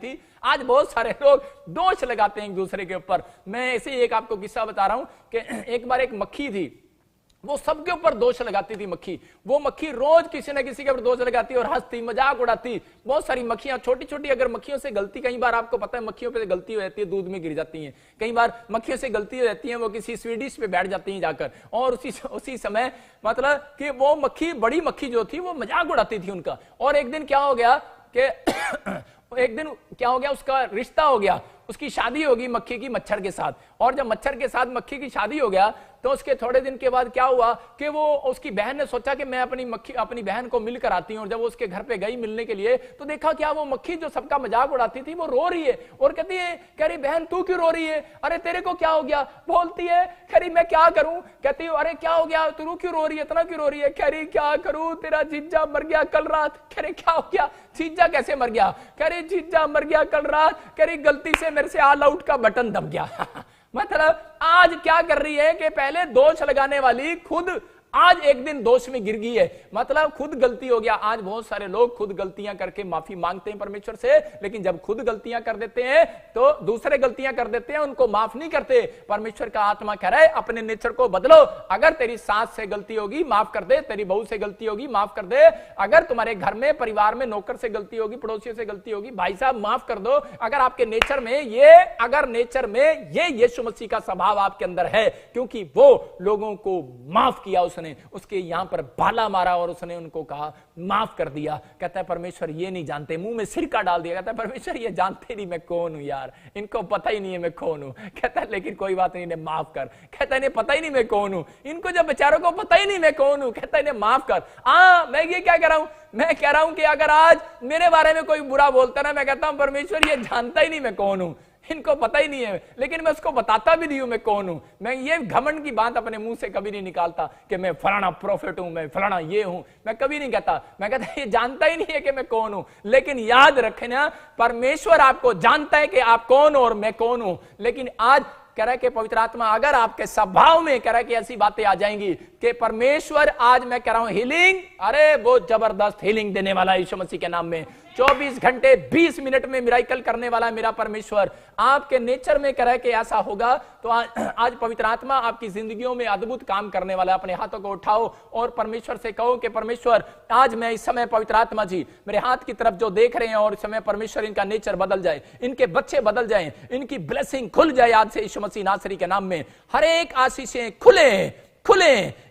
थी। आज बहुत सारे लोग दोष लगाते हैं एक दूसरे के ऊपर। मैं ऐसे ही एक आपको किस्सा बता रहा हूं कि एक बार एक मक्खी थी, वो सबके ऊपर दोष लगाती थी। मक्खी, वो मक्खी रोज किसी न किसी के ऊपर दोष लगाती और हंसती मजाक उड़ाती। बहुत सारी मक्खियां, छोटी छोटी, अगर मक्खियों से गलती, कई बार आपको पता है मक्खियों पे गलती हो जाती है, दूध में गिर जाती हैं। कई बार मक्खियों से गलती हो जाती है, वो किसी स्वीडिश पे बैठ जाती हैं जाकर, और उसी समय मतलब कि वो मक्खी, बड़ी मक्खी जो थी, वो मजाक उड़ाती थी उनका। और एक दिन क्या हो गया कि उसका रिश्ता हो गया, उसकी शादी होगी मक्खी की मच्छर के साथ। और जब मच्छर के साथ मक्खी की शादी हो गया तो उसके थोड़े दिन के बाद क्या हुआ कि वो, उसकी बहन ने सोचा कि मैं अपनी बहन को मिलकर आती हूं। और जब वो उसके घर पे गई मिलने के लिए तो देखा क्या, वो मक्खी जो सबका मजाक उड़ाती थी वो रो रही है और कहती है, कह रही बहन तू क्यों रो रही है, अरे तेरे को क्या हो गया। बोलती है, कह रही मैं क्या करूं। कहती है अरे क्या हो गया, तू क्यों रो रही है, इतना क्यों रो रही है। कह रही क्या करूं, तेरा जीजा मर गया कल रात। कह रही क्या हो गया, जीजा कैसे मर गया। कह रही जीजा मर गया कल रात, कह रही गलती से मेरे से ऑल आउट का बटन दब गया। मतलब आज क्या कर रही है कि पहले दोष लगाने वाली खुद आज एक दिन दोष में गिर गई है, मतलब खुद गलती हो गया। आज बहुत सारे लोग खुद गलतियां करके माफी मांगते हैं परमेश्वर से, लेकिन जब खुद गलतियां कर देते हैं तो दूसरे गलतियां कर देते हैं, उनको माफ नहीं करते। परमेश्वर का आत्मा कह रहा है अपने नेचर को बदलो। अगर तेरी सास से गलती होगी माफ कर दे, तेरी बहू से गलती होगी माफ कर दे, अगर तुम्हारे घर में परिवार में नौकर से गलती होगी, पड़ोसियों से गलती होगी, भाई साहब माफ कर दो। अगर आपके नेचर में ये यीशु मसीह का स्वभाव आपके अंदर है, क्योंकि वो लोगों को माफ किया, उसके यहां पर भाला मारा और उसने उनको कहा माफ कर दिया। कहता है परमेश्वर ये नहीं जानते, मुंह में सिरका डाल दिया। कहता है परमेश्वर ये जानते नहीं मैं कौन हूं यार, इनको पता ही नहीं है मैं कौन हूं। कहता है लेकिन कोई बात नहीं, इन्हें माफ कर। कहता है इन्हें पता ही नहीं मैं कौन हूं, इनको जब बेचारों को पता ही नहीं मैं कौन हूं, कहता है इन्हें माफ कर। मैं ये क्या कह रहा हूं, मैं कह रहा हूं कि अगर आज मेरे बारे में कोई बुरा बोलता ना, मैं कहता हूं परमेश्वर ये जानता ही नहीं मैं कौन हूं, इनको पता ही नहीं है, लेकिन मैं उसको बताता भी नहीं हूं मैं कौन हूं। मैं ये घमंड की बात अपने मुंह से कभी नहीं निकालता कि मैं फलाना प्रोफेट हूं, मैं फलाना ये हूं, मैं कभी नहीं कहता। मैं कहता ये जानता ही नहीं है कि मैं कौन हूं। लेकिन याद रखना, परमेश्वर आपको जानता है कि आप कौन हो और मैं कौन हूं। लेकिन आज कह रहा है कि पवित्र आत्मा अगर आपके स्वभाव में कह रहा है कि ऐसी बातें आ जाएंगी कि परमेश्वर, आज मैं कह रहा हूं हीलिंग, अरे वो जबरदस्त हीलिंग देने वाला यीशु मसीह के नाम में 24 घंटे 20 मिनट में मिराकल करने वाला मेरा परमेश्वर आपके नेचर में कह रहा है कि ऐसा होगा। तो आज पवित्र आत्मा आपकी जिंदगियों में अद्भुत काम करने वाला है। अपने हाथों को उठाओ और परमेश्वर से कहो कि परमेश्वर आज मैं इस समय, पवित्र आत्मा जी मेरे हाथ की तरफ जो देख रहे हैं, और इस समय परमेश्वर इनका नेचर बदल जाए, इनके बच्चे बदल जाए, इनकी ब्लेसिंग खुल जाए आज से यीशु मसीह नासरी के नाम में। हर एक आशीषें खुले।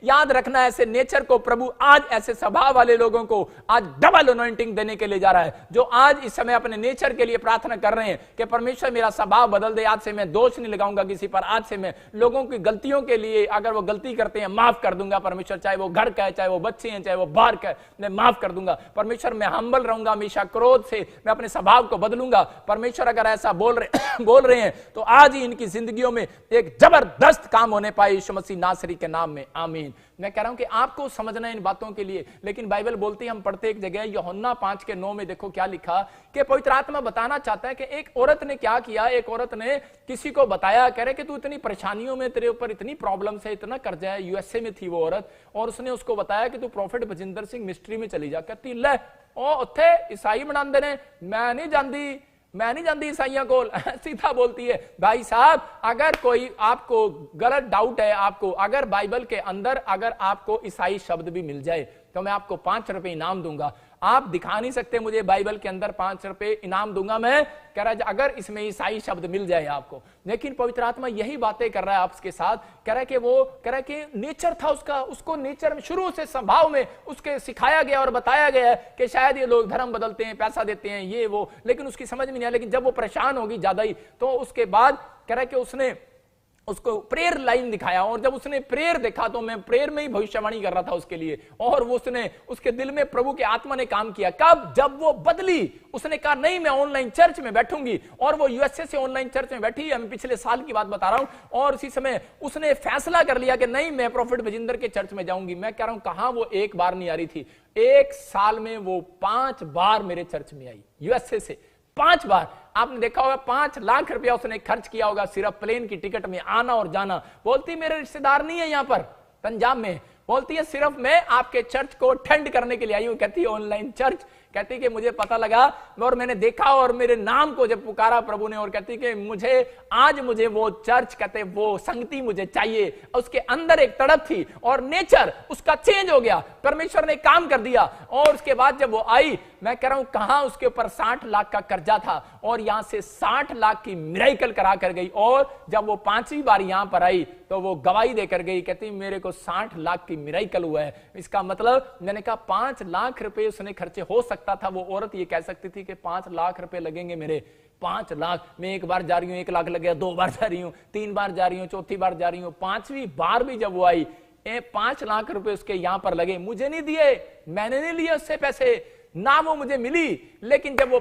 याद रखना, ऐसे नेचर को प्रभु आज ऐसे स्वभाव वाले लोगों को आज डबल अनॉइंटिंग देने के लिए जा रहा है, जो आज इस समय अपने नेचर के लिए प्रार्थना कर रहे हैं कि परमेश्वर मेरा स्वभाव बदल दे। आज से मैं दोष नहीं लगाऊंगा किसी पर, आज से मैं लोगों की गलतियों के लिए, अगर वो गलती करते हैं माफ कर दूंगा परमेश्वर, चाहे वो घर का है, चाहे वो बच्चे हैं, चाहे वो बाहर का है, मैं माफ कर दूंगा परमेश्वर। मैं हम्बल रहूंगा, हमेशा क्रोध से मैं अपने स्वभाव को बदलूंगा। परमेश्वर अगर ऐसा बोल रहे हैं तो आज ही इनकी जिंदगियों में एक जबरदस्त काम होने पाए यीशु मसीह नासरी के नाम में, आमीन। मैं कह रहा हूं कि आपको समझना है इन बातों के लिए। लेकिन बाइबल बोलती है, हम पढ़ते एक जगह यूहन्ना 5:9 में देखो क्या लिखा कि पवित्र आत्मा बताना चाहता है कि एक औरत ने क्या किया। एक औरत ने किसी को बताया, कह रहे कि तू इतनी परेशानियों में, तेरे ऊपर इतनी प्रॉब्लम है, इतना कर्जा है। यूएसए में थी वो औरत, और उसने उसको बताया कि तू प्रॉफिट बजिंदर सिंह मिस्ट्री में चली जा। कहती ले ओ उत्थे ईसाई बनाते ने, मैं नहीं जानती ईसाइयों को। सीधा बोलती है भाई साहब, अगर कोई आपको गलत डाउट है, आपको अगर बाइबल के अंदर अगर आपको ईसाई शब्द भी मिल जाए तो मैं आपको 5 रुपए इनाम दूंगा। आप दिखा नहीं सकते मुझे बाइबल के अंदर 5 रुपए इनाम दूंगा मैं, कह रहा है अगर इसमें ईसाई शब्द मिल जाए आपको। लेकिन पवित्र आत्मा यही बातें कर रहा है आपके साथ। कह रहा है कि वो कह रहा है कि नेचर था उसका, उसको नेचर में शुरू से स्वभाव में उसके सिखाया गया और बताया गया कि शायद ये लोग धर्म बदलते हैं, पैसा देते हैं, ये वो, लेकिन उसकी समझ में नहीं आया। लेकिन जब वो परेशान होगी ज्यादा ही, तो उसके बाद कह रहा है कि उसने उसको प्रेयर लाइन दिखाया, और जब उसने प्रेयर देखा तो मैं प्रेयर में ही भविष्यवाणी कर रहा था उसके लिए, और वो उसके दिल में प्रभु के आत्मा ने काम किया। कब? जब वो बदली, उसने कहा नहीं मैं ऑनलाइन चर्च में बैठूंगी, और वो यूएसए से ऑनलाइन चर्च में बैठी। मैं पिछले साल की बात बता रहा हूं, और उसी समय उसने फैसला कर लिया कि नहीं मैं प्रॉफिट बजिंदर के चर्च में जाऊंगी। मैं कह रहा हूं कहां वो एक बार नहीं आ रही थी, 1 साल में वो 5 बार मेरे चर्च में आई, यूएसए से 5 बार। आपने देखा होगा 5 लाख रुपया उसने खर्च किया होगा सिर्फ प्लेन की टिकट में आना और जाना। बोलती मेरे रिश्तेदार नहीं है यहां पर पंजाब में, बोलती है सिर्फ मैं आपके चर्च को अटेंड करने के लिए आई हूं। कहती है ऑनलाइन चर्च, कहती कि मुझे पता लगा और मैंने देखा और मेरे नाम को जब पुकारा प्रभु ने, और कहती कि मुझे वो चर्च, कहते वो संगति मुझे चाहिए। उसके अंदर एक तड़प थी और नेचर उसका चेंज हो गया, परमेश्वर ने काम कर दिया। और उसके बाद जब वो आई, मैं कह रहा हूं कहां उसके ऊपर 60 लाख का कर्जा था और यहां से 60 लाख की मिरेकल करा कर गई। और जब वो 5वीं बार यहां पर आई तो वो गवाही देकर गई, कहती मेरे को 60 लाख की मिरेकल हुआ है। इसका मतलब, मैंने कहा 5 लाख रुपए उसने खर्चे, हो सकता था वो औरत ये कह सकती थी कि 5 लाख रुपए लगेंगे मेरे, 5 लाख, मैं एक बार जा रही हूं 1 लाख लग गया, 2 बार जा रही हूं, 3 बार जा रही हूं, 4थी बार जा रही हूं, 5वीं बार भी जब वो आई 5 लाख रुपए उसके यहां पर लगे। मुझे नहीं दिए, मैंने नहीं लिए उससे पैसे, ना वो मुझे मिली। लेकिन जब वो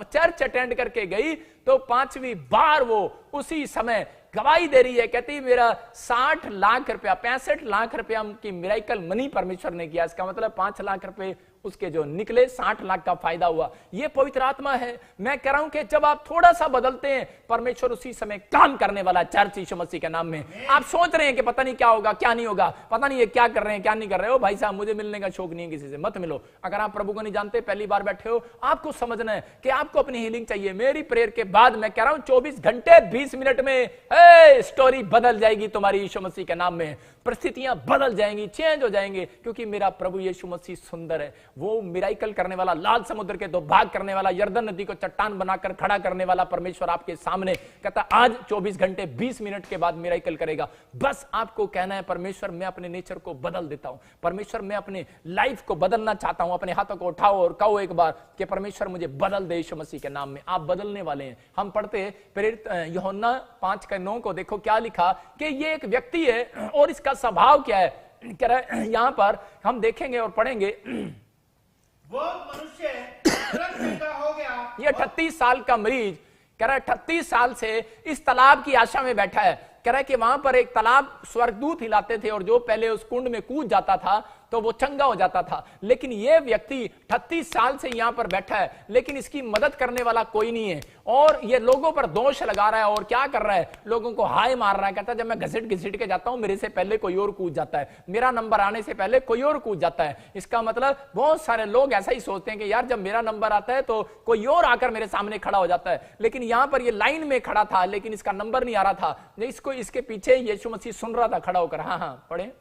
चर्च अटेंड करके गई तो 5वीं बार वो उसी समय गवाही दे रही है, कहती मेरा 60 लाख रुपया, 65 लाख रुपया की मिरेकल मनी परमेश्वर ने किया। इसका मतलब 5 लाख रुपए उसके जो निकले, 60 लाख का फायदा हुआ। ये पवित्र आत्मा है। मैं कह रहा हूं कि जब आप थोड़ा सा बदलते हैं, परमेश्वर उसी समय काम करने वाला। चर्च यीशु मसीह के नाम में। आप सोच रहे हैं कि पता नहीं क्या होगा क्या नहीं होगा, पता नहीं ये क्या कर रहे हैं क्या नहीं कर रहे हो, भाई साहब मुझे मिलने का शौक नहीं है, किसी से मत मिलो। अगर आप प्रभु को नहीं जानते, पहली बार बैठे हो, आपको समझना है कि आपको अपनी हीलिंग चाहिए। मेरी प्रेयर के बाद मैं कह रहा हूं 24 घंटे 20 मिनट में स्टोरी बदल जाएगी तुम्हारी यीशु मसीह के नाम में। परिस्थितियां बदल जाएंगी, चेंज हो जाएंगे, क्योंकि मेरा प्रभु यीशु मसीह सुंदर है। वो मिराइकल करने वाला, लाल समुद्र के 2 भाग करने वाला, यर्दन नदी को चट्टान बनाकर खड़ा करने वाला परमेश्वर आपके सामने कहता आज 24 घंटे 20 मिनट के बाद मिराइकल करेगा। बस आपको कहना है परमेश्वर मैं अपने नेचर को बदल देता हूं, परमेश्वर मैं अपने लाइफ को बदलना चाहता हूं। अपने हाथों को उठाओ और कहो एक बार कि परमेश्वर मुझे बदल दे यीशु मसीह के नाम में। आप बदलने वाले हैं। हम पढ़ते प्रेरित यूहन्ना 5:9 को, देखो क्या लिखा कि ये एक व्यक्ति है और इसका स्वभाव क्या है। कह रहा है यहां पर हम देखेंगे और पढ़ेंगे, वो मनुष्य तुरंत चंगा हो गया। ये 38 साल का मरीज, कह रहा है 38 साल से इस तालाब की आशा में बैठा है। कह रहा है कि वहां पर एक तालाब स्वर्गदूत हिलाते थे और जो पहले उस कुंड में कूद जाता था तो वो चंगा हो जाता था। लेकिन ये व्यक्ति 38 साल से यहां पर बैठा है, लेकिन इसकी मदद करने वाला कोई नहीं है और ये लोगों पर दोष लगा रहा है। और क्या कर रहा है, लोगों को हाय मार रहा है। कहता है जब मैं घसीट घसीट के जाता हूं मेरे से पहले कोई और कूद जाता है, मेरा नंबर आने से पहले कोई और कूद जाता है। इसका मतलब बहुत सारे लोग ऐसा ही सोचते हैं कि यार जब मेरा नंबर आता है तो कोई और आकर मेरे सामने खड़ा हो जाता है। लेकिन यहां पर ये लाइन में खड़ा था, लेकिन इसका नंबर नहीं आ रहा था। इसको इसके पीछे यीशु मसीह सुन रहा था खड़ा होकर। हाँ पढ़े।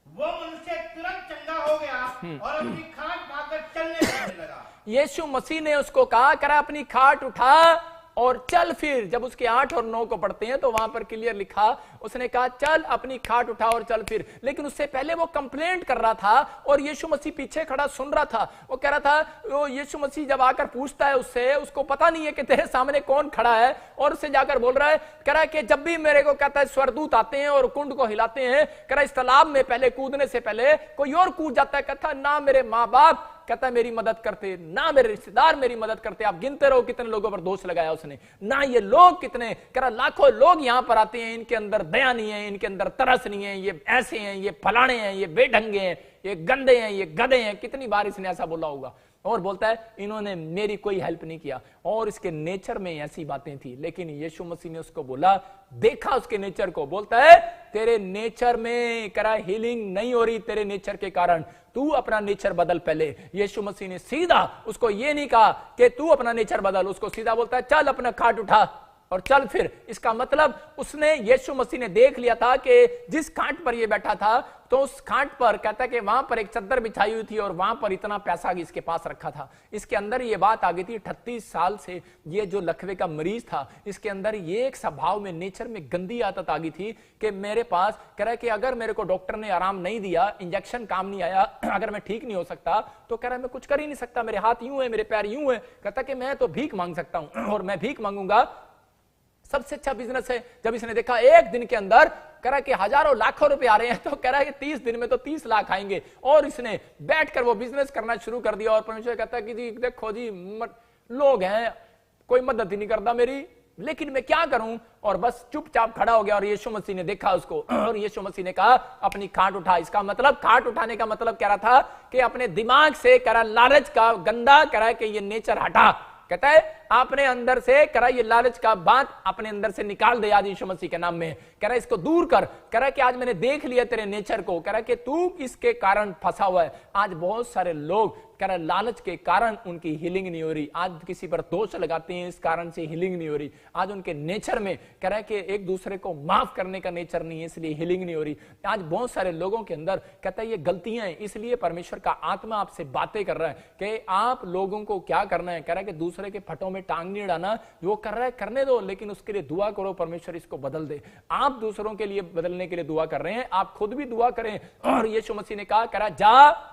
वो मनुष्य तुरंत चंगा हो गया और अपनी खाट उठाकर चलने लगा। यीशु मसीह ने उसको कहा करा अपनी खाट उठा और चल फिर। जब उसके 8 और 9 को पढ़ते हैं तो वहां पर क्लियर लिखा, उसने कहा चल अपनी खाट उठा और चल फिर। लेकिन उससे पहले वो कंप्लेंट कर रहा था और यीशु मसीह पीछे खड़ा सुन रहा था। वो कह रहा था, वो यीशु मसीह जब आकर पूछता है उससे, उसको पता नहीं है कि तेरे सामने कौन खड़ा है, और उससे जाकर बोल रहा है, कह रहा है कि जब भी मेरे को कहता है स्वर्गदूत आते हैं और कुंड को हिलाते हैं, कह रहा इस तालाब में पहले कूदने से पहले कोई और कूद जाता है। कहता ना मेरे माँ बाप कहता मेरी मदद करते, ना मेरे रिश्तेदार मेरी मदद करते। आप गिनते रहो कितने लोगों पर दोष लगाया उसने, ना ये लोग कितने, कह रहा लाखों लोग यहां पर आते हैं, इनके अंदर दया नहीं है, इनके अंदर तरस नहीं है, ये ऐसे हैं, ये फलाने हैं, ये बेढंगे हैं, ये गंदे हैं, ये गधे हैं। कितनी बार इसने ऐसा बोला होगा। और बोलता है इन्होंने मेरी कोई हेल्प नहीं किया, और इसके नेचर में ऐसी बातें थी। लेकिन यीशु मसीह ने उसको बोला, देखा उसके नेचर को, बोलता है तेरे नेचर में करा हीलिंग नहीं हो रही तेरे नेचर के कारण, तू अपना नेचर बदल पहले। यीशु मसीह ने सीधा उसको ये नहीं कहा कि तू अपना नेचर बदल, उसको सीधा बोलता है चल अपना खाट उठा और चल फिर। इसका मतलब उसने, यीशु मसीह ने देख लिया था कि जिस खाट पर ये बैठा था तो उस खाट पर कहता कि वहां पर एक चद्दर बिछाई हुई थी और वहां पर इतना पैसा इसके पास रखा था। इसके अंदर ये बात आ गई थी, 38 साल से ये जो लकवे का मरीज था, इसके अंदर ये एक स्वभाव में, नेचर में गंदी आदत आ गई थी कि मेरे पास, कह रहा है कि अगर मेरे को डॉक्टर ने आराम नहीं दिया, इंजेक्शन काम नहीं आया, अगर मैं ठीक नहीं हो सकता तो कह रहा है मैं कुछ कर ही नहीं सकता, मेरे हाथ यूं है, मेरे पैर यूं है। कहता कि मैं तो भीख मांग सकता हूं और मैं भीख मांगूंगा सबसे अच्छा बिजनेस है। जब इसने देखा एक दिन के अंदर कह रहा कि हजारों लाखों रुपए आ रहे हैं, तो कह रहा है कि 30 दिन में तो 30 लाख आएंगे, और इसने बैठकर वो बिजनेस करना शुरू कर दिया। और परमेश्वर कहता है कि जी देखो जी लोग हैं, कोई मदद ही नहीं करता मेरी, लेकिन मैं क्या करूं। और बस चुपचाप खड़ा हो गया और यीशु मसीह ने देखा उसको और यीशु मसीह ने कहा अपनी खाट उठा। इसका मतलब, खाट उठाने का मतलब कह रहा था कि अपने दिमाग से कह रहा लालच का गंदा कह रहा है कि ये नेचर हटा। कहता है अपने अंदर से कह रहा ये लालच का बात अपने अंदर से निकाल दे आज यीशु मसीह के नाम में। कह रहा इसको दूर कर। कह रहा कि आज मैंने देख लिया तेरे नेचर को, कह रहा कि तू इसके कारण फंसा हुआ है। आज बहुत सारे लोग कह रहा लालच के कारण उनकी हीलिंग नहीं हो रही। आज किसी पर दोष लगाते हैं, इस कारण से हीलिंग नहीं हो रही। आज उनके नेचर में कह रहा है कि एक दूसरे को माफ करने का नेचर नहीं है, इसलिए हीलिंग नहीं हो रही। आज बहुत सारे लोगों के अंदर कहता है ये गलतियां हैं, इसलिए परमेश्वर का आत्मा आपसे बातें कर रहा है कि आप लोगों को क्या करना है। कह रहा है कि दूसरे के फटों में टांग नहीं डालना, वो कर रहा है करने दो, लेकिन उसके लिए दुआ करो परमेश्वर इसको बदल दे। आप दूसरों के लिए बदलने के लिए दुआ कर रहे हैं, आप खुद भी दुआ करें। और यीशु मसीह ने कहा, कह रहा जा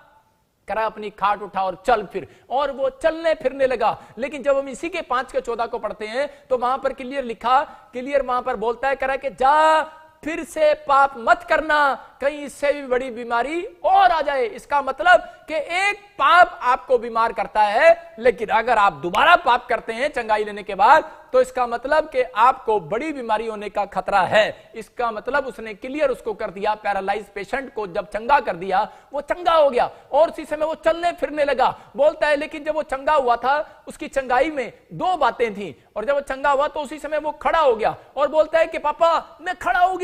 करा अपनी खाट उठा और चल फिर, और वो चलने फिरने लगा। लेकिन जब हम इसी के 5:14 को पढ़ते हैं तो वहां पर क्लियर वहां पर बोलता है, करा कि जा फिर से पाप मत करना, कहीं इससे भी बड़ी बीमारी और आ जाए। इसका मतलब कि एक पाप आपको बीमार करता है, लेकिन अगर आप दोबारा पाप करते हैं चंगाई लेने के बाद, तो इसका मतलब कि आपको बड़ी बीमारी होने का खतरा है। इसका मतलब उसने क्लियर उसको कर दिया। पैरालाइज पेशेंट को जब चंगा कर दिया, वो चंगा हो गया और उसी समय वो चलने फिरने लगा। बोलता है लेकिन जब वो चंगा हुआ था, उसकी चंगाई में 2 बातें थी, और जब वो चंगा हुआ तो उसी समय वो खड़ा हो गया और बोलता है कि पापा मैं खड़ा हो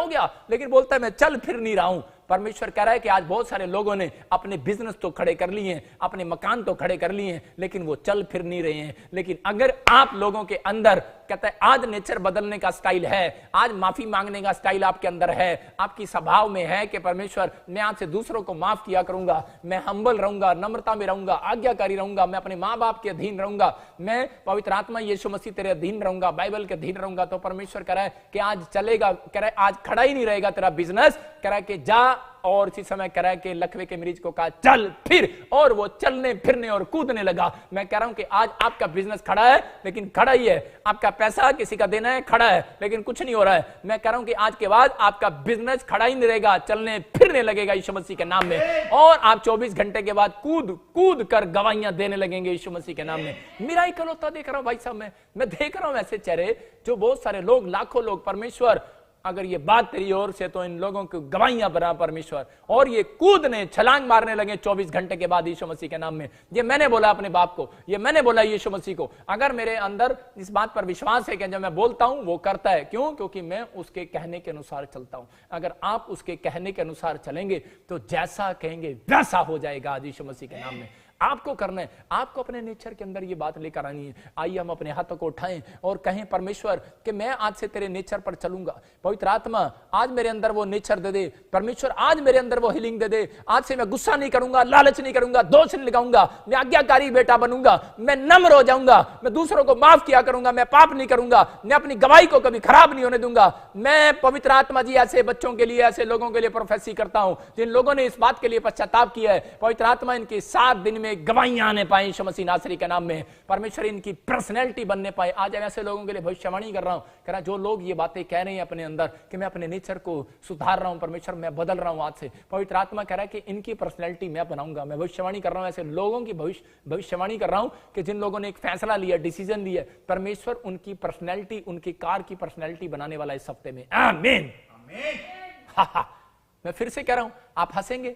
गया, लेकिन बोलता है मैं चल फिर नहीं रहा हूं। परमेश्वर कह रहा है कि आज बहुत सारे लोगों ने अपने बिजनेस तो खड़े कर लिए हैं, अपने मकान तो खड़े कर लिए हैं, लेकिन वो चल फिर नहीं रहे हैं। लेकिन अगर आप लोगों के अंदर कहता है आज नेचर बदलने का स्टाइल है, आज माफी मांगने का स्टाइल आपके अंदर है, आपकी स्वभाव में है कि परमेश्वर मैं आज से दूसरों को माफ किया करूंगा, मैं हम्बल रहूंगा, नम्रता में रहूंगा, आज्ञाकारी रहूंगा, मैं अपने माँ बाप के अधीन रहूंगा, मैं पवित्र आत्मा यीशु मसीह तेरे अधीन रहूंगा, बाइबल के अधीन रहूंगा, तो परमेश्वर कह रहा है कि आज चलेगा। कह रहा है आज खड़ा ही नहीं रहेगा तेरा बिजनेस। कह रहा है कि जा, और इसी समय कह रहा है कि लकवे के मरीज को कहा चल फिर, और वो चलने फिरने और कूदने लगा। मैं कह रहा हूं कि आज आपका बिजनेस खड़ा है, लेकिन खड़ा ही है। आपका पैसा किसी का देना है, खड़ा है, लेकिन कुछ नहीं हो रहा है। मैं कह रहा हूं कि आज के बाद आपका बिजनेस खड़ा ही नहीं रहेगा, चलने फिरने लगेगा यीशु मसीह के नाम में, और आप 24 घंटे के बाद कूद कर गवाहियां देने लगेंगे यीशु मसीह के नाम में। मिराकल होता देख रहा हूं भाई साहब, मैं देख रहा हूं ऐसे चेहरे, जो बहुत सारे लोग, लाखों लोग, परमेश्वर अगर ये बात तेरी ओर से तो इन लोगों को गवाहियां बना परमेश्वर, और ये कूदने छलांग मारने लगे 24 घंटे के बाद यीशु मसीह के नाम में। ये मैंने बोला अपने बाप को, ये मैंने बोला यीशु मसीह को। अगर मेरे अंदर इस बात पर विश्वास है कि जब मैं बोलता हूं वो करता है, क्यों? क्योंकि मैं उसके कहने के अनुसार चलता हूं। अगर आप उसके कहने के अनुसार चलेंगे तो जैसा कहेंगे वैसा हो जाएगा यीशु मसीह के नाम में। आपको करना है, आपको अपने नेचर के अंदर ये बात लेकर आनी है। आइए हम अपने हाथों को उठाएं और कहें परमेश्वर कि मैं आज से तेरे नेचर पर चलूंगा। पवित्र आत्मा आज मेरे अंदर वो नेचर दे दे। परमेश्वर आज मेरे अंदर वो हीलिंग दे दे। आज से मैं गुस्सा नहीं करूंगा, लालच नहीं करूंगा, दोष नहीं लगाऊंगा, मैं आज्ञाकारी बेटा बनूंगा, मैं नम्र हो जाऊंगा, मैं दूसरों को माफ किया करूंगा, मैं पाप नहीं करूंगा, मैं अपनी गवाही को कभी खराब नहीं होने दूंगा। मैं पवित्र आत्मा जी ऐसे बच्चों के लिए, ऐसे लोगों के लिए प्रोफेसी करता हूं जिन लोगों ने इस बात के लिए पश्चाताप किया है। पवित्र आत्मा इनकी 7 दिन में गवाहियां आने पाए यीशु मसीह नासरी के नाम में। परमेश्वर इनकी पर्सनैलिटी बनने पाए। आज ऐसे लोगों के लिए भविष्यवाणी कर रहा हूं, कह रहा जो लोग ये बातें कह रहे हैं अपने अंदर कि मैं अपने नेचर को सुधार रहा हूं, परमेश्वर मैं बदल रहा हूं आज से। पवित्र आत्मा कह रहा है कि इनकी पर्सनैलिटी मैं बनाऊंगा। मैं भविष्यवाणी कर रहा हूं ऐसे लोगों की भविष्यवाणी कर रहा हूं कि जिन लोगों ने एक फैसला लिया, डिसीजन लिया, परमेश्वर उनकी पर्सनैलिटी, उनकी कार की पर्सनैलिटी बनाने वाला इस हफ्ते में। आमीन। मैं फिर से कह रहा हूं, आप हंसेंगे।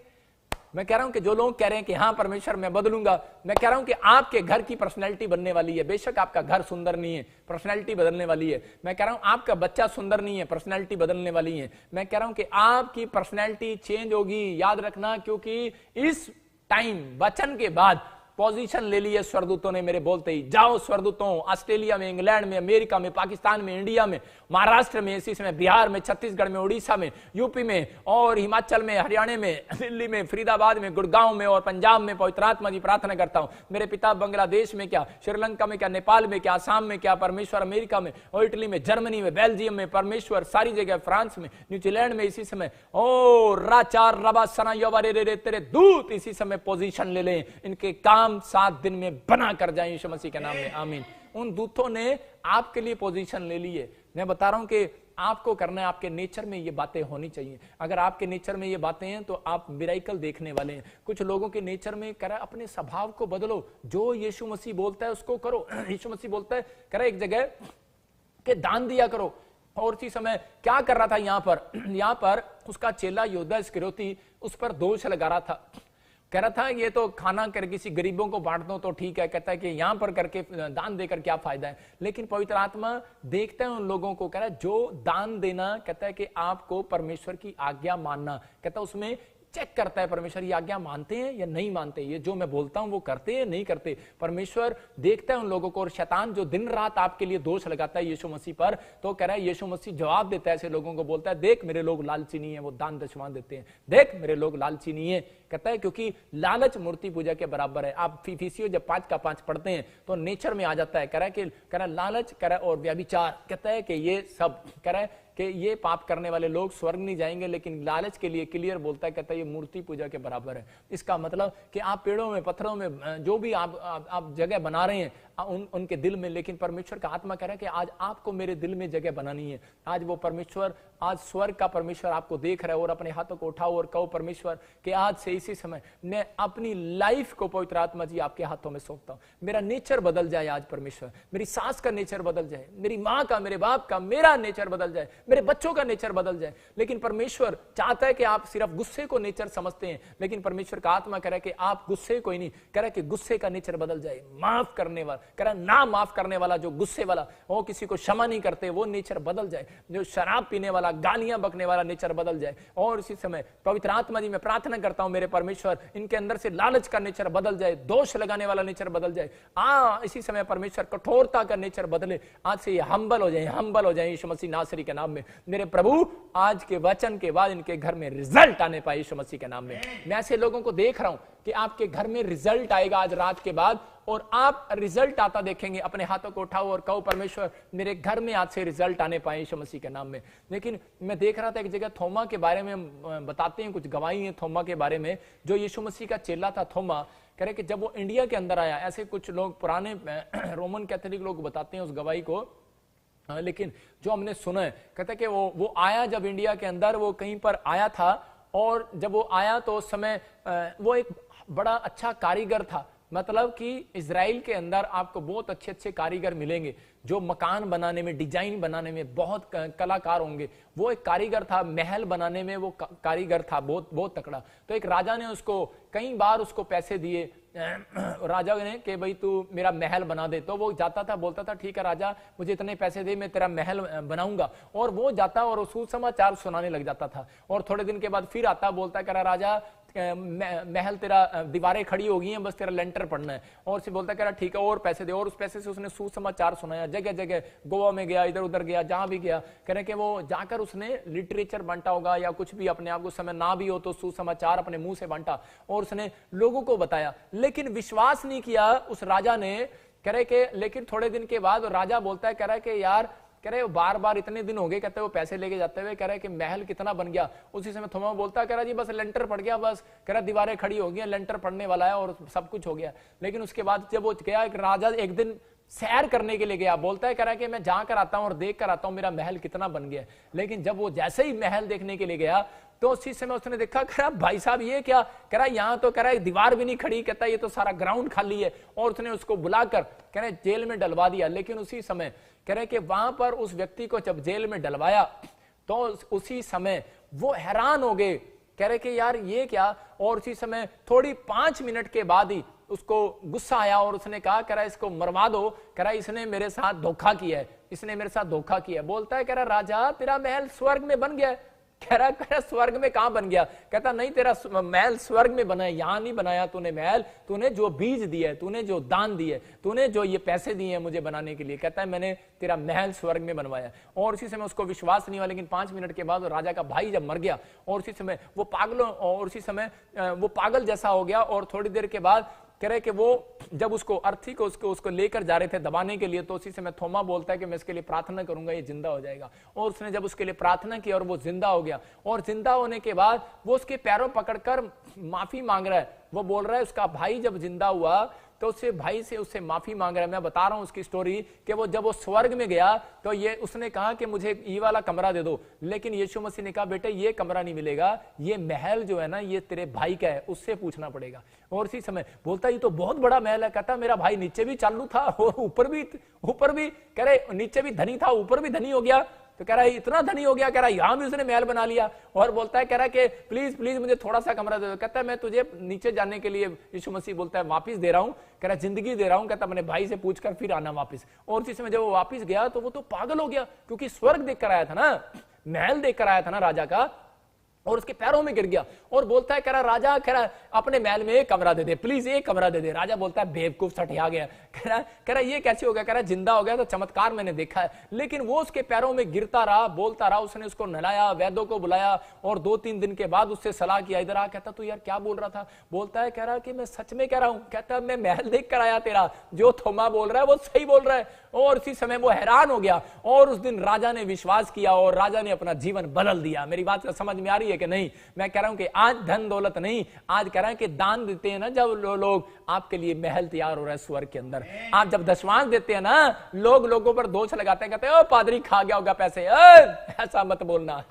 मैं कह रहा हूं कि जो लोग कह रहे हैं कि हाँ परमेश्वर मैं बदलूंगा, मैं कह रहा हूं कि आपके घर की पर्सनैलिटी बनने वाली है। बेशक आपका घर सुंदर नहीं है, पर्सनैलिटी बदलने वाली है। मैं कह रहा हूं आपका बच्चा सुंदर नहीं है, पर्सनैलिटी बदलने वाली है। मैं कह रहा हूं कि आपकी पर्सनैलिटी चेंज होगी, याद रखना, क्योंकि इस टाइम वचन के बाद पोजीशन ले ली है स्वर्गदूतों ने मेरे बोलते ही। जाओ स्वर्गदूतों, ऑस्ट्रेलिया में, इंग्लैंड में, अमेरिका में, पाकिस्तान में, इंडिया में, महाराष्ट्र में, इसी समय बिहार में, छत्तीसगढ़ में, उड़ीसा में, यूपी में और हिमाचल में, हरियाणा में, दिल्ली में, फरीदाबाद में, गुड़गांव में और पंजाब में। पवित्र आत्मा जी प्रार्थना करता हूं मेरे पिता, बांग्लादेश में क्या, श्रीलंका में क्या, नेपाल में क्या, आसाम में क्या, परमेश्वर अमेरिका में और इटली में, जर्मनी में, बेल्जियम में, परमेश्वर सारी जगह, फ्रांस में, न्यूजीलैंड में इसी समय ओ राचार रबा सना योवारे रे तेरे दूत इसी समय पोजीशन ले लें। इनके काम 7 दिन में बना कर जाए यीशु मसीह के नाम में। आमीन। उन दूतों ने आपके लिए पोजीशन ले ली है। मैं बता रहा हूं कि आपको करना है, आपके नेचर में ये बातें होनी चाहिए। अगर आपके नेचर में ये बातें हैं तो आप मिरेकल देखने वाले हैं। कुछ लोगों के नेचर में कह रहा है अपने स्वभाव को बदलो, जो यीशु मसीह बोलता है उसको करो। यीशु मसीह बोलता है, कह रहा है एक जगह कि दान दिया करो, और उसी समय क्या कर रहा था यहां पर उसका चेला यहूदा इस्करियोती उस पर दोष लगा रहा था। कह रहा था ये तो खाना कर किसी गरीबों को बांट दो तो ठीक है, कहता है कि यहां पर करके दान देकर क्या फायदा है। लेकिन पवित्र आत्मा देखता है उन लोगों को, कह रहा है जो दान देना, कहता है कि आपको परमेश्वर की आज्ञा मानना, कहता है उसमें चेक करता है परमेश्वर ये आज्ञा मानते हैं या नहीं मानते, ये जो मैं बोलता हूं वो करते हैं नहीं करते। परमेश्वर देखता है उन लोगों को। और शैतान जो दिन रात आपके लिए दोष लगाता है यीशु मसीह पर, तो कह रहा है यीशु मसीह जवाब देता है ऐसे लोगों को, बोलता है देख मेरे लोग लालची नहीं है, वो दान दशवान देते हैं, देख मेरे लोग लालची नहीं है। कहता है क्योंकि लालच मूर्ति पूजा के बराबर है। आप फीसियो जब 5 का 5 पढ़ते हैं तो नेचर में आ जाता है। कह रहा है लालच, कह रहा है और व्यभिचार, कहता है कि ये सब, कह रहा है कि ये पाप करने वाले लोग स्वर्ग नहीं जाएंगे। लेकिन लालच के लिए क्लियर बोलता है, कहता है ये मूर्ति पूजा के बराबर है। इसका मतलब कि आप पेड़ों में, पत्थरों में, जो भी आप जगह बना रहे हैं उनके दिल में, लेकिन परमेश्वर का आत्मा कह रहा है कि आज आपको मेरे दिल में जगह बनानी है। आज वो परमेश्वर, आज स्वर्ग का परमेश्वर आपको देख रहा है और अपने हाथों को उठाओ और कहो परमेश्वर कि आज से इसी समय मैं अपनी लाइफ को पवित्र आत्मा जी आपके हाथों में सौंपता हूं। मेरा नेचर बदल जाए आज परमेश्वर, मेरी सास का नेचर बदल जाए, मेरी माँ का, मेरे बाप का, मेरा नेचर बदल जाए, मेरे बच्चों का नेचर बदल जाए। लेकिन परमेश्वर चाहता है कि आप सिर्फ गुस्से को नेचर समझते हैं, लेकिन परमेश्वर का आत्मा कह रहा है कि आप गुस्से को ही नहीं, कह रहा है कि गुस्से का नेचर बदल जाए। माफ करने वाला, कह रहा है ना माफ करने वाला, जो गुस्से वाला, वो किसी को क्षमा नहीं करते, वो नेचर बदल जाए। जो शराब पीने वाला, गालियां बकने वाला नेचर बदल जाए। और इसी समय पवित्र आत्मा जी मैं प्रार्थना करता हूं मेरे परमेश्वर, इनके अंदर से लालच का नेचर बदल जाए, दोष लगाने वाला नेचर बदल जाए। इसी समय परमेश्वर कठोरता का नेचर बदले, आज से ये हम्बल हो जाए, हम्बल हो जाए यीशु मसीह नासरी के नाम में। मेरे प्रभु आज के वचन के बाद इनके घर में रिजल्ट आने पाए यीशु मसीह के नाम में। मैं ऐसे लोगों को देख रहा हूं कि आपके घर में रिजल्ट आएगा आज रात के बाद, और आप रिजल्ट आता देखेंगे। अपने हाथों को उठाओ और कहो परमेश्वर मेरे घर में आज से रिजल्ट आने पाए यीशु मसीह के नाम में। लेकिन मैं देख रहा था एक जगह थोमा के बारे में बताते हैं, कुछ गवाही है थोमा के बारे में, जो यीशु मसीह का चेला था थोमा। कह रहे कि जब वो इंडिया के अंदर आया, ऐसे कुछ लोग पुराने रोमन कैथोलिक लोग बताते हैं उस गवाही को, लेकिन जो हमने सुना है, कहते कि वो आया जब इंडिया के अंदर, वो कहीं पर आया था, और जब वो आया तो उस समय वो एक बड़ा अच्छा कारीगर था। मतलब कि इजराइल के अंदर आपको बहुत अच्छे अच्छे कारीगर मिलेंगे जो मकान बनाने में, डिजाइन बनाने में बहुत कलाकार होंगे। वो एक कारीगर था, महल बनाने में वो कारीगर था, बहुत बहुत तकड़ा। तो एक राजा ने उसको कई बार उसको पैसे दिए, राजा ने कि भाई तू मेरा महल बना दे। तो वो जाता था, बोलता था ठीक है राजा मुझे इतने पैसे दे, मैं तेरा महल बनाऊंगा। और वो जाता और सुसमाचार सुनाने लग जाता था। और थोड़े दिन के बाद फिर आता, बोलता कह रहा राजा महल तेरा, दीवारें खड़ी हो गई हैं, बस तेरा लेंटर पड़ना है। और उसे बोलता कह रहा ठीक है और पैसे दे। और उस पैसे से उसने सुसमाचार सुनाया, जगह जगह गोवा में गया, इधर उधर गया, जहां भी गया। कह रहे कि वो जाकर उसने लिटरेचर बांटा होगा या कुछ भी, अपने आप को समय ना भी हो तो सुसमाचार अपने मुंह से बांटा और उसने लोगों को बताया। लेकिन विश्वास नहीं किया उस राजा ने। कह रहे कि लेकिन थोड़े दिन के बाद राजा बोलता है, कह रहा है कि यार, कह रहे बार बार इतने दिन हो गए, कहते वो पैसे लेके जाते हुए, कह रहे कि महल कितना बन गया। उसी समय थोमा बोलता है, कह रहा जी बस लेंटर पड़ गया, बस कह रहा दीवारें खड़ी हो गई, लेंटर पड़ने वाला है और सब कुछ हो गया। लेकिन उसके बाद जब वो गया, एक राजा एक दिन सैर करने के लिए गया, बोलता है कह रहा है कि मैं जाकर आता हूं और देख कर आता हूं मेरा महल कितना बन गया। लेकिन जब वो जैसे ही महल देखने के लिए गया तो उसी समय उसने देखा, कह रहा भाई साहब ये क्या, कह रहा यहां तो कह रहा है दीवार भी नहीं खड़ी, कहता ये तो सारा ग्राउंड खाली है। और उसने उसको बुलाकर कह रहे जेल में डलवा दिया। लेकिन उसी समय कह रहे कि वहां पर उस व्यक्ति को जब जेल में डलवाया तो उसी समय वो हैरान हो गए, कह रहे कि यार ये क्या। और उसी समय थोड़ी 5 मिनट के बाद ही उसको गुस्सा आया और उसने कहा, कह रहा इसको मरवा दो, कह रहा इसने मेरे साथ धोखा किया है, इसने मेरे साथ धोखा किया। बोलता है कह रहा राजा तेरा महल स्वर्ग में बन गया है। कह रहा स्वर्ग में कहां बन गया। कहता नहीं तेरा महल स्वर्ग में बना है, यहां नहीं बनाया तूने महल, तूने जो बीज दिया है, तूने जो दान दिए, तूने जो ये पैसे दिए हैं मुझे बनाने के लिए, कहता है मैंने तेरा महल स्वर्ग में बनवाया। और उसी समय उसको विश्वास नहीं हुआ। लेकिन 5 मिनट के बाद राजा का भाई जब मर गया और उसी समय वो पागल जैसा हो गया। और थोड़ी देर के बाद कह रहे कि वो जब उसको अर्थी को उसको लेकर जा रहे थे दबाने के लिए, तो उसी समय थोमा बोलता है कि मैं इसके लिए प्रार्थना करूंगा, ये जिंदा हो जाएगा। और उसने जब उसके लिए प्रार्थना की और वो जिंदा हो गया, और जिंदा होने के बाद वो उसके पैरों पकड़कर माफी मांग रहा है। वो बोल रहा है उसका भाई जब जिंदा हुआ तो उससे भाई से उससे माफी मांग रहा है। मैं बता रहा हूं उसकी स्टोरी कि वो जब वो स्वर्ग में गया तो ये उसने कहा कि मुझे ये वाला कमरा दे दो। लेकिन यीशु मसीह ने कहा बेटे ये कमरा नहीं मिलेगा, ये महल जो है ना ये तेरे भाई का है, उससे पूछना पड़ेगा। और इसी समय बोलता ये तो बहुत बड़ा महल है। कहता मेरा भाई नीचे भी चालू था और ऊपर भी कह रहे नीचे भी धनी था ऊपर भी धनी हो गया। तो कह रहा है इतना धनी हो गया, कह रहा है यहां भी उसने महल बना लिया। और बोलता है, कह रहा है कि प्लीज प्लीज मुझे थोड़ा सा कमरा दे दो। कहता है मैं तुझे नीचे जाने के लिए, यीशु मसीह बोलता है, वापिस दे रहा हूं, कह रहा है जिंदगी दे रहा हूं, कहता अपने भाई से पूछकर फिर आना वापिस। और उसी समय जब वो वापिस गया तो वो तो पागल हो गया, क्योंकि स्वर्ग देख कर आया था ना, महल देख कर आया था ना राजा का, और उसके पैरों में गिर गया। और बोलता है, कह रहा राजा, कह रहा अपने महल में एक कमरा दे दे, प्लीज एक कमरा दे दे। राजा बोलता है बेवकूफ सठिया गया, कह रहा ये कैसे हो गया, कह रहा जिंदा हो गया तो चमत्कार मैंने देखा है। लेकिन वो उसके पैरों में गिरता रहा, बोलता रहा। उसने उसको नहलाया, वैद्यों को बुलाया, और 2-3 दिन के बाद उससे सलाह किया, इधर आ। कहता तू यार क्या बोल रहा था? बोलता है, कह रहा कि मैं सच में कह रहा हूं। कहता मैं महल देख कर आया तेरा, जो थोमा बोल रहा है वो सही बोल रहा है। और उसी समय वो हैरान हो गया, और उस दिन राजा ने विश्वास किया और राजा ने अपना जीवन बदल दिया। मेरी बात समझ में आ रही है कि नहीं? मैं कह रहा हूं कि आज धन दौलत नहीं, आज कह रहा है कि दान देते हैं ना जब लोग, आपके लिए महल तैयार हो रहा है स्वर्ग के अंदर। आप जब दशमांश देते हैं ना, लोगों पर दोष लगाते हैं, कहते हैं ओ पादरी खा गया होगा पैसे, ऐसा मत बोलना।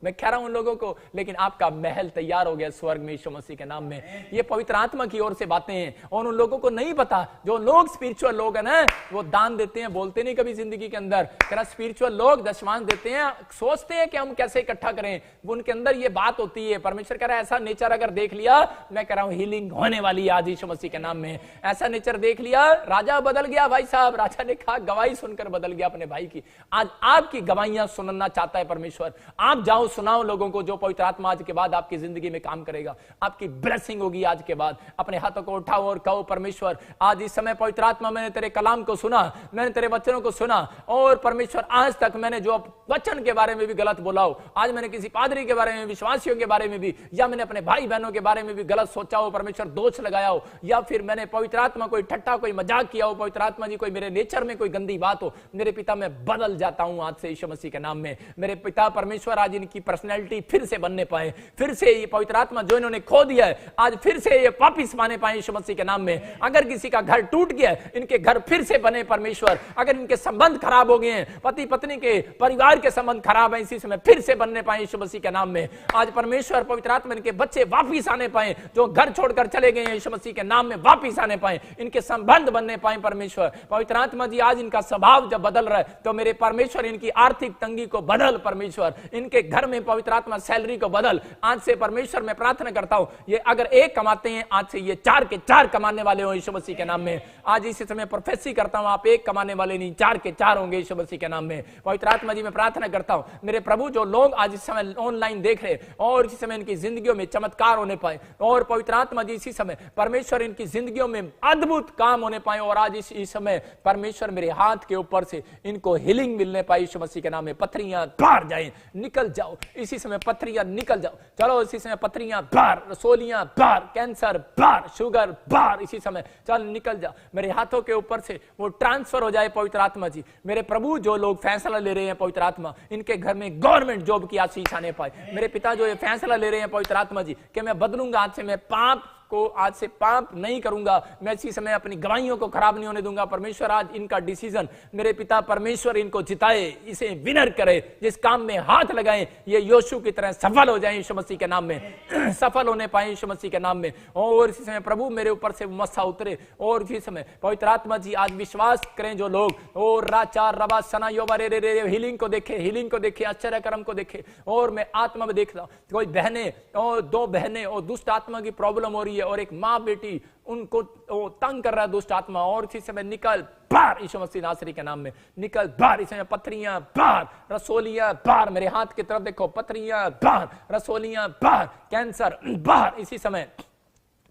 मैं कह रहा हूं उन लोगों को, लेकिन आपका महल तैयार हो गया स्वर्ग में यीशु मसीह के नाम में। ये पवित्र आत्मा की ओर से बातें हैं, और उन लोगों को नहीं पता। जो लोग स्पिरिचुअल लोग हैं ना, वो दान देते हैं, बोलते नहीं कभी जिंदगी के अंदर। कह रहा स्पिरिचुअल लोग दशमांश देते हैं, सोचते हैं कि हम कैसे इकट्ठा करें, वो उनके अंदर ये बात होती है। परमेश्वर कह रहा है ऐसा नेचर अगर देख लिया, मैं कह रहा हूं हीलिंग होने वाली है आज यीशु मसीह के नाम में। ऐसा नेचर देख लिया, राजा बदल गया भाई साहब। राजा ने कहा, गवाही सुनकर बदल गया अपने भाई की। आज आपकी गवाहियां सुनना चाहता है परमेश्वर। आप जाओ, सुनाओ लोगों को, जो पवित्र आत्मा आज के बाद आपकी जिंदगी में काम करेगा। आपकी ब्लेसिंग होगी आज के बाद। अपने हाथों को उठाओ और कहो, परमेश्वर आज इस समय पवित्र आत्मा, मैंने तेरे कलाम को सुना, मैंने तेरे वचनों को सुना, और परमेश्वर आज तक मैंने जो वचन के बारे में भी गलत बोला हो, आज मैंने किसी पादरी के बारे में, विश्वासियों के बारे में भी, या मैंने अपने भाई बहनों के बारे में भी गलत सोचा हो, परमेश्वर दोष लगाया हो, या फिर मैंने पवित्र आत्मा कोई ठट्ठा, कोई मजाक किया हो, पवित्र आत्मा जी कोई मेरे नेचर में कोई गंदी बात हो, मेरे पिता मैं बदल जाता हूं आज से यीशु मसीह के नाम में। मेरे पिता परमेश्वर आज इनकी पर्सनैलिटी फिर से बनने पाए, फिर से ये पवित्र आत्मा जो इन्होंने खो दिया है आज फिर से ये वापिस पाने पाए यीशु मसीह के नाम में। अगर किसी का घर टूट गया, इनके घर फिर से बने परमेश्वर। अगर इनके संबंध खराब हो गए हैं, पति पत्नी के, परिवार के संबंध खराब है, इसी समय फिर से बनने पाए यीशु मसीह के नाम में। आज परमेश्वर पवित्र आत्मा इनके बच्चे वापिस आने पाए, जो घर छोड़कर चले गए हैं यीशु मसीह के नाम में वापिस आने पाए, इनके संबंध बनने पाए परमेश्वर। पवित्र आत्मा जी आज इनका स्वभाव जब बदल रहा है, तो मेरे परमेश्वर इनकी आर्थिक तंगी को बदल परमेश्वर, इनके घर में पवित्र आत्मा सैलरी को बदल। आज से परमेश्वर मैं प्रार्थना करता हूं, ये अगर एक कमाते हैं, आज से ये 4 के 4 कमाने वाले हो यीशु मसीह के नाम में। आज इसी समय प्रोफेसी करता हूं, आप एक कमाने वाले नहीं, 4 के 4 होंगे यीशु मसीह के नाम में। पवित्र आत्मा जी मैं प्रार्थना करता हूं, मेरे प्रभु जो लोग आज इस समय ऑनलाइन देख रहे हैं, और इसी समय इनकी जिंदगियों में चमत्कार होने पाए, और पवित्र आत्मा जी इसी समय परमेश्वर इनकी जिंदगियों में अद्भुत काम होने पाए, और आज इस समय परमेश्वर मेरे हाथ के ऊपर से इनको हीलिंग मिलने पाए यीशु मसीह के नाम में। पथरियां बाहर जाए, निकल जाओ इसी समय, पथरियां निकल जाओ। चलो इसी समय पथरियां बाहर, रसोलियां बाहर, कैंसर बाहर, शुगर बाहर, इसी समय चल निकल जाओ। मेरे हाथों के ऊपर से वो ट्रांसफर हो जाए पवित्र आत्मा जी। मेरे प्रभु जो लोग फैसला ले रहे हैं पवित्र आत्मा, इनके घर में गवर्नमेंट जॉब की आशीष आने पाए। मेरे पिता जो ये फैसला ले रहे हैं पवित्र आत्मा जी कि मैं बदलूंगा, आज से मैं पाप को, आज से पाप नहीं करूंगा, मैं इसी समय अपनी गवाहियों को खराब नहीं होने दूंगा। परमेश्वर आज इनका डिसीजन, मेरे पिता परमेश्वर इनको जिताए, इसे विनर करे, जिस काम में हाथ लगाएं ये योशु की तरह सफल हो जाए यीशु मसीह के नाम में, सफल होने पाए यीशु मसीह के नाम में। और इसी समय प्रभु मेरे ऊपर से मस्सा उतरे, और इसी समय पवित्र आत्मा जी आज विश्वास करें जो लोग, और राचार रवा सना योबा रे रे रे हीलिंग को देखे, हीलिंग को देखे, आश्चर्य कर्म को देखे। और मैं आत्मा में देखता हूं कोई बहनें और 2 बहनें और दुष्ट आत्मा की प्रॉब्लम हो रही है, और एक माँ बेटी उनको तंग कर रहा है दुष्ट आत्मा, और इसी समय निकल बाहर यीशु मसीह नासरी के नाम में, निकल बाहर। इस समय पथरियां बाहर, रसोलियां बाहर, मेरे हाथ की तरफ देखो, पथरियां बाहर, रसोलियां बाहर, कैंसर बाहर, इसी समय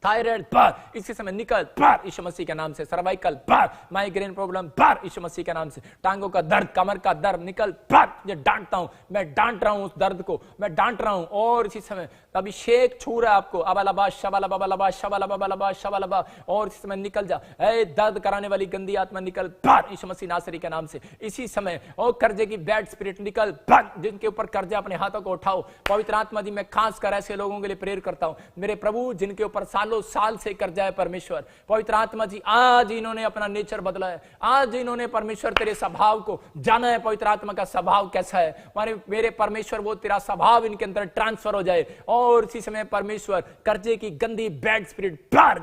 थायराइड बाहर, इसी समय निकल बाहर यीशु मसीह के नाम से। सर्वाइकल बाहर, माइग्रेन प्रॉब्लम बाहर यीशु मसीह के नाम से। टांगों का दर्द, कमर का दर्द निकल बाहर। ये डांटता हूं, मैं डांट रहा हूं उस दर्द को, मैं डांट रहा हूं। और इसी समय अभिषेक छू रहा है आपको, अबालबा शबालबा बलबा शबालबा बलबा शबालबा, और इसी समय निकल जा। ए दर्द कराने वाली गंदी आत्मा निकल बाहर यीशु मसीह नासरी के नाम से। इसी समय और कर्जे की बैड स्पिरिट निकल बाहर, जिनके ऊपर कर्जा, अपने हाथों को उठाओ। पवित्र आत्मा जी मैं खास कर ऐसे लोगों के लिए प्रेयर करता हूं, मेरे प्रभु जिनके ऊपर साल सालों साल से कर जाए परमेश्वर। पवित्र आत्मा जी आज इन्होंने अपना नेचर बदला है, आज इन्होंने परमेश्वर तेरे स्वभाव को जाना है। पवित्र आत्मा का स्वभाव कैसा है मेरे परमेश्वर, वो तेरा स्वभाव इनके अंदर ट्रांसफर हो जाए और इसी समय परमेश्वर कर्जे की गंदी बैड स्पिरिट बाहर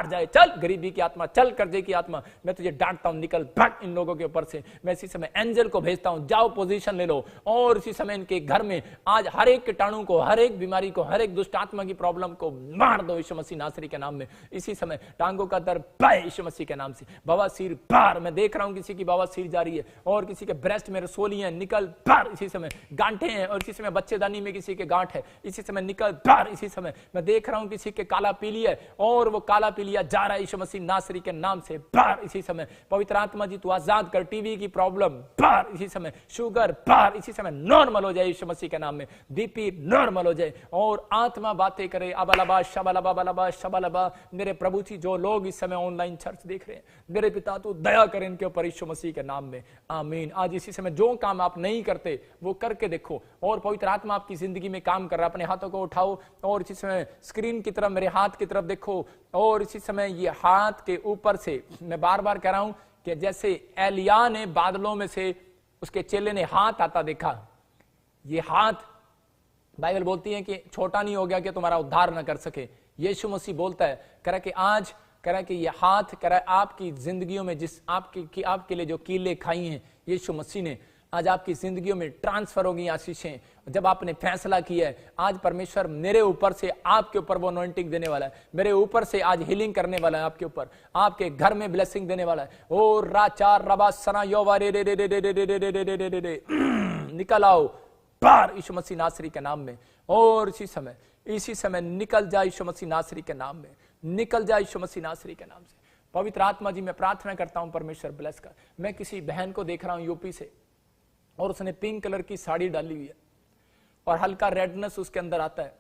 जाए। चल गरीबी की आत्मा, चल कर्जे की आत्मा, मैं तुझे डांटता हूं, निकल भाग इन लोगों के ऊपर से। मैं इसी समय एंजल को भेजता हूं, जाओ पोजीशन ले लो और इसी समय इनके घर में आज हर एक कीटाणु को, हर एक बीमारी को, हर एक दुष्ट आत्मा की प्रॉब्लम को मार दो यीशु मसीह नासरी के नाम में। इसी समय टांगों का दर्द बाय यीशु मसीह के नाम से। बवासीर बाहर, मैं देख रहा हूं किसी की बवासीर जा रही है और किसी के ब्रेस्ट में रसोलियां निकल बाहर इसी समय। गांठें हैं और इसी समय बच्चेदानी में किसी के गांठ है, इसी समय निकल बाहर इसी समय। मैं देख रहा हूं किसी के काला पीली है और वो काला पीलिया जा रहा है यीशु मसीह नासरी के नाम से बाहर इसी समय। पवित्र आत्मा जी तू आजाद कर। टीवी की प्रॉब्लम बाहर इसी समय, शुगर बाहर इसी समय, नॉर्मल हो जाए यीशु मसीह के नाम में। बीपी नॉर्मल हो जाए और आत्मा बातें करे। अबलबा शबलबा बलबा शबलबा। मेरे प्रभु जी जो लोग इस समय ऑनलाइन चर्च देख रहे हैं, मेरे पिता तू दया कर इनके ऊपर यीशु मसीह के नाम में, आमीन। आज इसी समय जो काम आप नहीं करते वो करके देखो और पवित्र आत्मा आपकी जिंदगी में काम कर रहा है। अपने हाथों को उठाओ और इसी समय स्क्रीन की तरफ, मेरे हाथ की तरफ देखो और इसी समय ये हाथ के ऊपर से, मैं बार बार कह रहा हूं कि जैसे एलिया ने बादलों में से उसके चेले ने हाथ आता देखा, ये हाथ बाइबल बोलती है कि छोटा नहीं हो गया कि तुम्हारा उद्धार न कर सके। यीशु मसीह बोलता है, कह रहा कि आज, कह रहा कि ये हाथ, कह रहा है आपकी जिंदगियों में जिस आपके लिए जो कीले खाई हैं यीशु मसीह ने, आज आपकी जिंदगियों में ट्रांसफर होगी आशीषें। जब आपने फैसला किया है, आज परमेश्वर मेरे ऊपर से आपके ऊपर वो अनॉइंटिंग देने वाला है, मेरे ऊपर से आज हीलिंग करने वाला है आपके ऊपर, आपके घर में ब्लेसिंग देने वाला है। ओ राचार रबा सना योवा रे रे रे रे रे रे रे रे रे रे रे रे, निकल आओ बाहर यीशु मसीह नासरी के नाम में। और इसी समय निकल जाए यीशु मसीह नासरी के नाम में, निकल जाए यीशु मसीह नासरी के नाम से। पवित्र आत्मा जी मैं प्रार्थना करता हूं परमेश्वर ब्लेस कर। मैं किसी बहन को देख रहा हूं यूपी से और उसने पिंक कलर की साड़ी डाली हुई है और हल्का रेडनेस उसके अंदर आता है।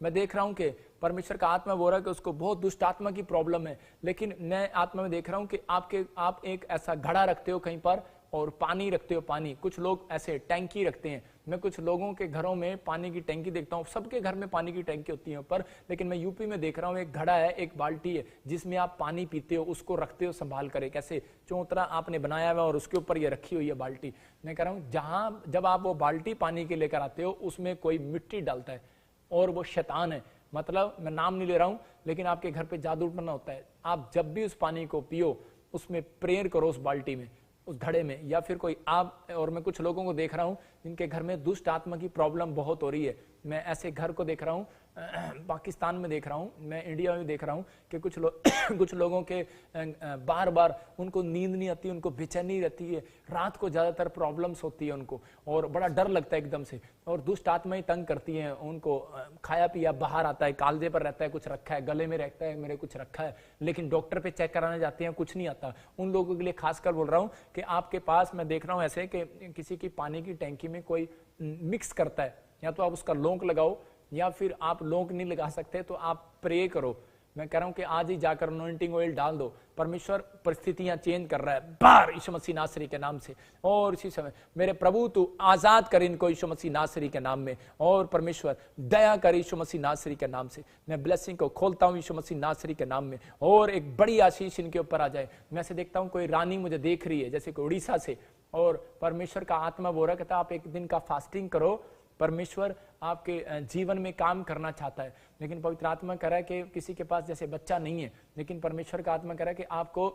मैं देख रहा हूं कि परमेश्वर का आत्मा बोल रहा है कि उसको बहुत दुष्ट आत्मा की प्रॉब्लम है, लेकिन मैं आत्मा में देख रहा हूं कि आप एक ऐसा घड़ा रखते हो कहीं पर और पानी रखते हो। पानी, कुछ लोग ऐसे टैंकी रखते हैं। मैं कुछ लोगों के घरों में पानी की टैंकी देखता हूँ, सबके घर में पानी की टैंकी होती है ऊपर, लेकिन मैं यूपी में देख रहा हूँ एक घड़ा है, एक बाल्टी है जिसमें आप पानी पीते हो, उसको रखते हो संभाल कर। कैसे चौतरा आपने बनाया हुआ और उसके ऊपर ये रखी हुई है बाल्टी। मैं कह रहा हूँ जहां जब आप वो बाल्टी पानी के लेकर आते हो उसमें कोई मिट्टी डालता है और वो शैतान है। मतलब मैं नाम नहीं ले रहा हूँ, लेकिन आपके घर पे जादू टोना होता है। आप जब भी उस पानी को पियो उसमें प्रेयर करो, उस बाल्टी में, उस घड़े में, या फिर कोई आप। और मैं कुछ लोगों को देख रहा हूं जिनके घर में दुष्ट आत्मा की प्रॉब्लम बहुत हो रही है। मैं ऐसे घर को देख रहा हूं, पाकिस्तान में देख रहा हूं, मैं इंडिया में देख रहा हूं कि कुछ लोगों के बार बार उनको नींद नहीं आती, उनको बेचैनी रहती है, रात को ज्यादातर प्रॉब्लम्स होती है उनको और बड़ा डर लगता है एकदम से, और दुष्ट आत्माएं तंग करती हैं उनको। खाया पिया बाहर आता है, कालजे पर रहता है, कुछ रखा है, गले में रहता है, मेरे कुछ रखा है, लेकिन डॉक्टर पे चेक कराने जाते हैं कुछ नहीं आता। उन लोगों के लिए खासकर बोल रहा हूं कि आपके पास, मैं देख रहा हूं ऐसे कि किसी की पानी की टैंकी में कोई मिक्स करता है, या तो आप उसका लौंग लगाओ, या फिर आप लौंग नहीं लगा सकते तो आप प्रे करो। मैं कह रहा हूं कि आज ही जाकर अनॉइंटिंग ऑयल डाल दो। परमेश्वर परिस्थितियां चेंज कर रहा है बाहर यीशु मसीह नासरी के नाम से। और इसी समय मेरे प्रभु तू आजाद कर इनको यीशु मसीह नासरी के नाम में, और परमेश्वर दया कर यीशु मसीह नासरी के नाम से। मैं ब्लेसिंग को खोलता हूं यीशु मसीह नासरी के नाम में, और एक बड़ी आशीष इनके ऊपर आ जाए। मैं से देखता हूं कोई रानी मुझे देख रही है, जैसे कि उड़ीसा से, और परमेश्वर का आत्मा बोल रहा कहता आप एक दिन का फास्टिंग करो, परमेश्वर आपके जीवन में काम करना चाहता है। लेकिन पवित्र आत्मा कह रहा है कि किसी के पास जैसे बच्चा नहीं है, लेकिन परमेश्वर का आत्मा कह रहा है कि आपको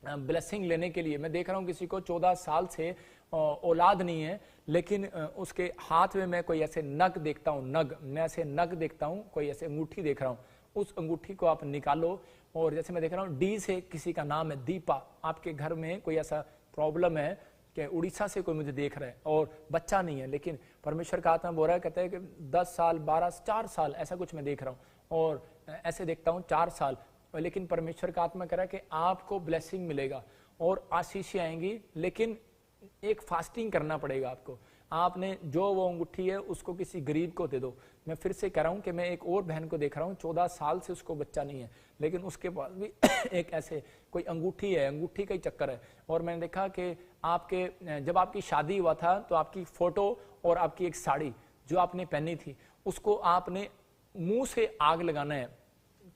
ब्लेसिंग लेने के लिए, मैं देख रहा हूं किसी को 14 साल से औलाद नहीं है, लेकिन उसके हाथ में मैं कोई ऐसे नग देखता हूं, मैं ऐसे नग देखता हूं, कोई ऐसे अंगूठी देख रहा हूं। उस अंगूठी को आप निकालो, और जैसे मैं देख रहा हूं डी से किसी का नाम है दीपा, आपके घर में कोई ऐसा प्रॉब्लम है कि उड़ीसा से कोई मुझे देख रहा है और बच्चा नहीं है, लेकिन परमेश्वर का आत्मा बोल रहा है, कहते हैं कि 10 साल 12 4 साल ऐसा कुछ मैं देख रहा हूं, और ऐसे देखता हूं 4 साल, लेकिन परमेश्वर का आत्मा कह रहा है कि आपको ब्लेसिंग मिलेगा और आशीषें आएंगी, लेकिन एक फास्टिंग करना पड़ेगा आपको। आपने जो वो अंगूठी है उसको किसी गरीब को दे दो। मैं फिर से कह रहा हूं कि मैं एक और बहन को देख रहा हूं 14 साल से उसको बच्चा नहीं है, लेकिन उसके पास भी एक ऐसे कोई अंगूठी है, अंगूठी का ही चक्कर है। और मैंने देखा कि आपके जब आपकी शादी हुआ था तो आपकी फोटो और आपकी एक साड़ी जो आपने पहनी थी उसको आपने मुंह से आग लगाना है,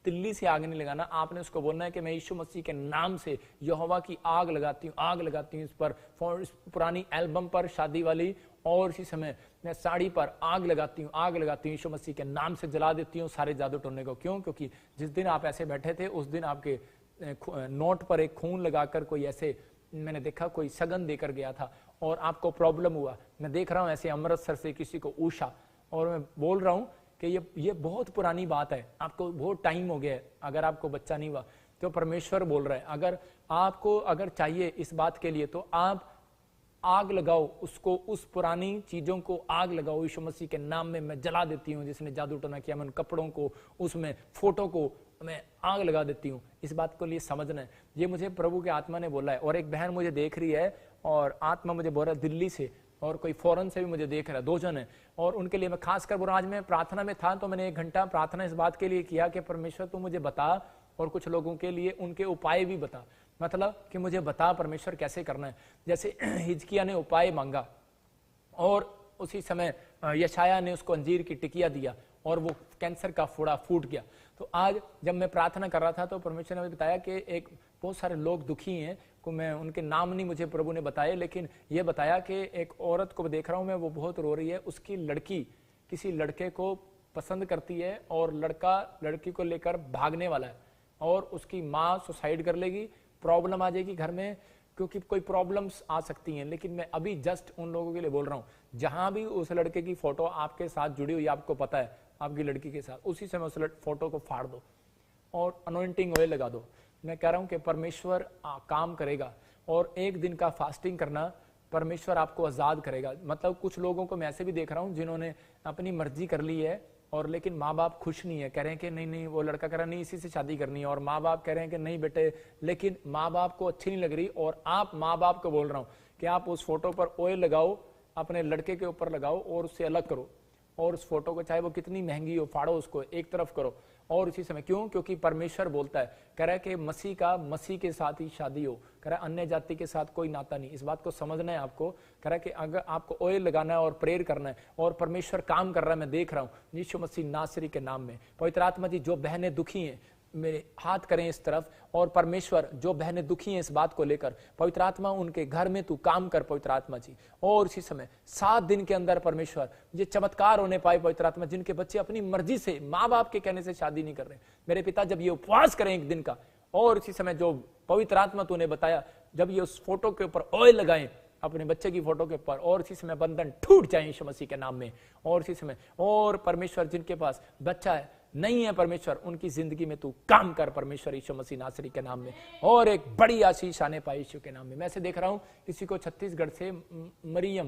तिल्ली से आग नहीं लगाना, आपने उसको बोलना है कि मैं यीशु मसीह के नाम से यहोवा की आग लगाती हूँ, आग लगाती हूँ इस पर, इस पुरानी एल्बम पर शादी वाली, और इसी समय मैं साड़ी पर आग लगाती हूँ, आग लगाती हूँ, यीशु मसीह के नाम से जला देती हूँ सारे जादू टोने को। क्यों? क्योंकि जिस दिन आप ऐसे बैठे थे उस दिन आपके नोट पर एक खून लगाकर कोई ऐसे, मैंने देखा कोई सगन देकर गया था और आपको प्रॉब्लम हुआ। मैं देख रहा हूं ऐसे अमृतसर से किसी को उषा, और मैं बोल रहा हूं कि ये बहुत पुरानी बात है, आपको बहुत टाइम हो गया है, अगर आपको बच्चा नहीं हुआ तो परमेश्वर बोल रहा है अगर आपको अगर चाहिए इस बात के लिए तो आप आग लगाओ उसको, उस पुरानी चीजों को आग लगाओ, यीशु मसीह के नाम में मैं जला देती हूँ। जिसने जादू टोना किया मैं उन कपड़ों को, उसमें फोटो को मैं आग लगा देती हूँ। इस बात को लिए समझना है, ये मुझे प्रभु के आत्मा ने बोला है। और एक बहन मुझे देख रही है और आत्मा मुझे बोल रहा है दिल्ली से, और कोई फॉरेन से भी मुझे देख रहा है, 2 जन है, और उनके लिए मैं खास कर बोल रहा हूं। आज मैं प्रार्थना में था तो मैंने 1 घंटा प्रार्थना इस बात के लिए किया कि परमेश्वर तू मुझे बता, और कुछ लोगों के लिए उनके उपाय भी बता, मतलब कि मुझे बता परमेश्वर कैसे करना है। जैसे हिजकिया ने उपाय मांगा और उसी समय यशाया ने उसको अंजीर की टिकिया दिया और वो कैंसर का फोड़ा फूट गया। तो आज जब मैं प्रार्थना कर रहा था तो परमेश्वर ने मुझे बताया कि एक बहुत सारे लोग दुखी हैं, को मैं उनके नाम नहीं मुझे प्रभु ने बताए, लेकिन ये बताया कि एक औरत को देख रहा हूं मैं, वो बहुत रो रही है, उसकी लड़की किसी लड़के को पसंद करती है और लड़का लड़की को लेकर भागने वाला है और उसकी माँ सुसाइड कर लेगी, प्रॉब्लम आ जाएगी घर में, क्योंकि कोई प्रॉब्लम्स आ सकती हैं। लेकिन मैं अभी जस्ट उन लोगों के लिए बोल रहा हूं जहां भी उस लड़के की फोटो आपके साथ जुड़ी हुई, आपको पता है आपकी लड़की के साथ, उसी समय उस फोटो को फाड़ दो और अनॉइंटिंग ऑयल लगा दो। मैं कह रहा हूं कि परमेश्वर काम करेगा, और 1 दिन का फास्टिंग करना परमेश्वर आपको आजाद करेगा। मतलब कुछ लोगों को मैं ऐसे भी देख रहा हूं जिन्होंने अपनी मर्जी कर ली है, और लेकिन माँ बाप खुश नहीं है, कह रहे हैं कि नहीं नहीं, वो लड़का कह रहा नहीं इसी से शादी करनी है, और माँ बाप कह रहे हैं कि नहीं बेटे, लेकिन माँ बाप को अच्छी नहीं लग रही। और आप माँ बाप को बोल रहा हूं कि आप उस फोटो पर ऑयल लगाओ, अपने लड़के के ऊपर लगाओ और उससे अलग करो, और उस फोटो को चाहे वो कितनी महंगी हो, फाड़ो उसको, एक तरफ करो। और इसी समय क्यों? क्योंकि परमेश्वर बोलता है, कह रहा है कि मसीह के साथ ही शादी हो, कह रहा है अन्य जाति के साथ कोई नाता नहीं। इस बात को समझना है आपको। कह रहा है कि अगर आपको ऑयल लगाना है और प्रेयर करना है, और परमेश्वर काम कर रहा है, मैं देख रहा हूं यीशु मसीह नासरी के नाम में। पवित्र आत्मा जी, जो बहनें दुखी हैं मेरे हाथ करें इस तरफ, और परमेश्वर जो बहनें दुखी हैं इस बात को लेकर, पवित्र आत्मा उनके घर में तू काम कर पवित्र आत्मा जी। और इसी समय 7 दिन के अंदर परमेश्वर ये चमत्कार होने पाए पवित्र आत्मा, जिनके बच्चे अपनी मर्जी से माँ बाप के कहने से शादी नहीं कर रहे, मेरे पिता जब ये उपवास करें 1 दिन का, और इसी समय जो पवित्र आत्मा तूने बताया, जब ये उस फोटो के ऊपर ऑयल लगाएं अपने बच्चे की फोटो के ऊपर, और इसी समय बंधन टूट जाए यीशु मसीह के नाम में। और इसी समय और परमेश्वर जिनके पास बच्चा है नहीं है, परमेश्वर उनकी जिंदगी में तू काम कर परमेश्वर यीशु मसीह नासरी के नाम में, और एक बड़ी आशीष आने पाए यीशु के नाम में। मैं ऐसे देख रहा हूं किसी को छत्तीसगढ़ से मरियम